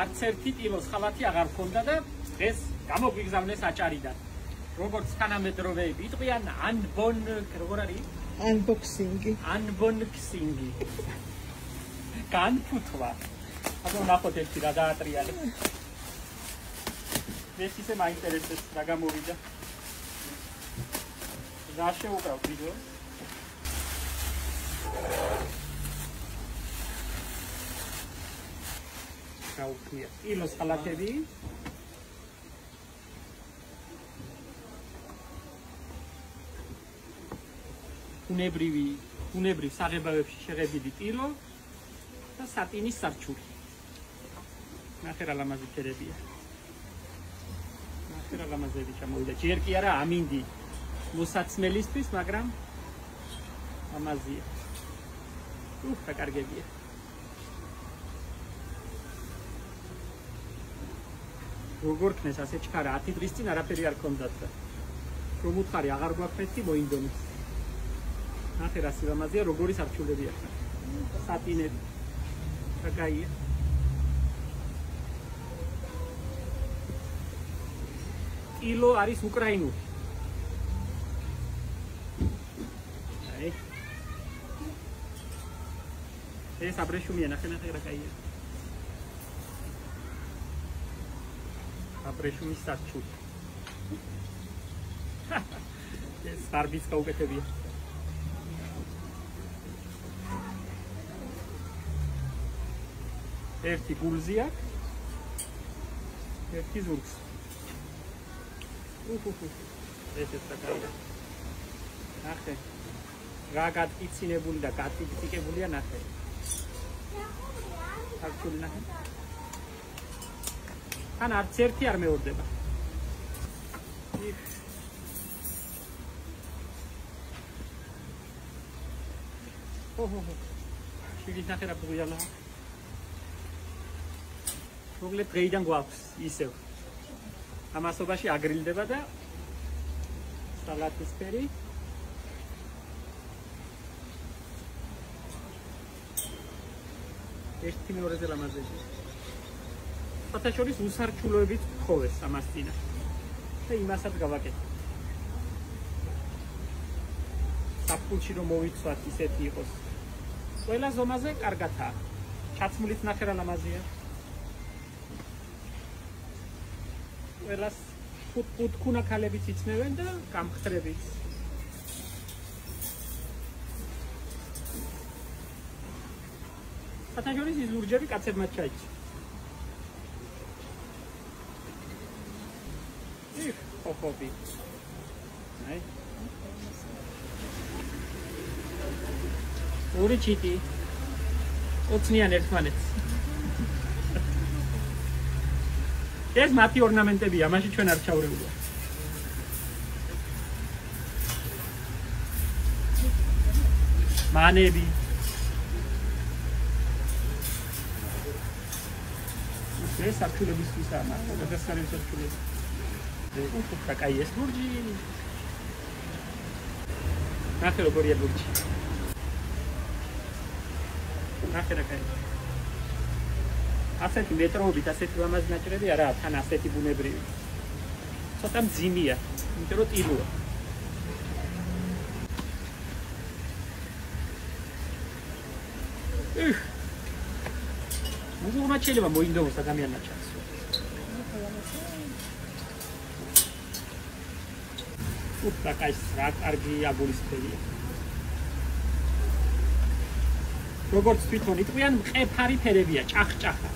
არც ერთი ტილოს ხალათი აღარ მქონდა და დღეს გამოგვიგზავნეს აჭარიდან. როგორც თანამედროვეები იტყვიან როგორ არის? Unboxing-ი. Unboxing-ი. განფუთვა. აბა ნახოთ ერთი რა დაატრიალე. ეს ისე მაინტერესებს რა გამოვიდა. რა შეუკრავ ვიდეო? გაუქმია. ტილოს ხალათები. უნებრივ საღებავებში შეღებილი ტილო და სატინის სარჩული. ნახე რა ლამაზი ფერებია. ნახე რა ლამაზები ჩამოვიდა. ჯერ კი არა ამინდი მოსაცმელისთვის, მაგრამ ლამაზია. რა კარგებია. როგორ ქნეს ასე ჩქარა 10 დღის წინ არაფერი არ ქონდათ და რომ უთხარი აღარ გვაქვს მოინდომის. ნახე რა სილამაზია, როგორი სარჩულები აქვს. სატინები. რა კაია. ტილო არის უკრაინული. აი. ეს აბრეშუმია, ნახე რა კაია. აბრეშუმის სარჩული. ეს სარბის გაუკეთებია. ერთი გულზი აქვს, ერთი ზურგს. ეს საკაია. ნახე. რა გატკიცინებული და გატკიციკებულია ნახე. აქ ნახე. ან არც ერთი არ მეორდება. შიგნით ნახე რა პუღიალა. მოკლედ დღეიდან გვაქვს ისევ. ამასობაში აგრილდება და სალატის ფერი. ერთი მეორეზე ლამაზია. ფათაშორის უსარჩულოებით ხოვეს ამას წინა. და იმასაც გავაკეთე. საფულში რომ მოვიცვათ ისეთი იყოს. ყველა ზომაზე კარგათაა. ჩაცმულით ნახე რა ლამაზია. ყველას ხუთ ქუნა ქალებიც იცნევენ და გამხდრებით. ფათაშორის ის ლურჯები კაცებმა ჩაიჭრა. ხოფი. აი. ორი ჩიტი. ოცნიან ერთმანეთს. ეს მათი ორნამენტებია, მაშინ ჩვენ არ ჩავრეულია. მანები. ეს სარჩულებისთვისაა, მაგრამ გადასხარების სარჩულები. და კაი ეს ლურჯი. ნახე როგორია ლურჯი. ნახე რა კაი. ასეთი მეტროობით ასეთი ლამაზი ნაჭრები არაა, თან ასეთი ბუნებრივი. ცოტა მძიმეა, იმიტომ რომ ტილოა. უგულმა შეიძლება მოინდომოს ადამიანმა ჩანს. და კაი რა კარგი აბულისფერია. როგორც თვითონ იტყვიან, მყეფარი ფერებია, ჭახჭახა.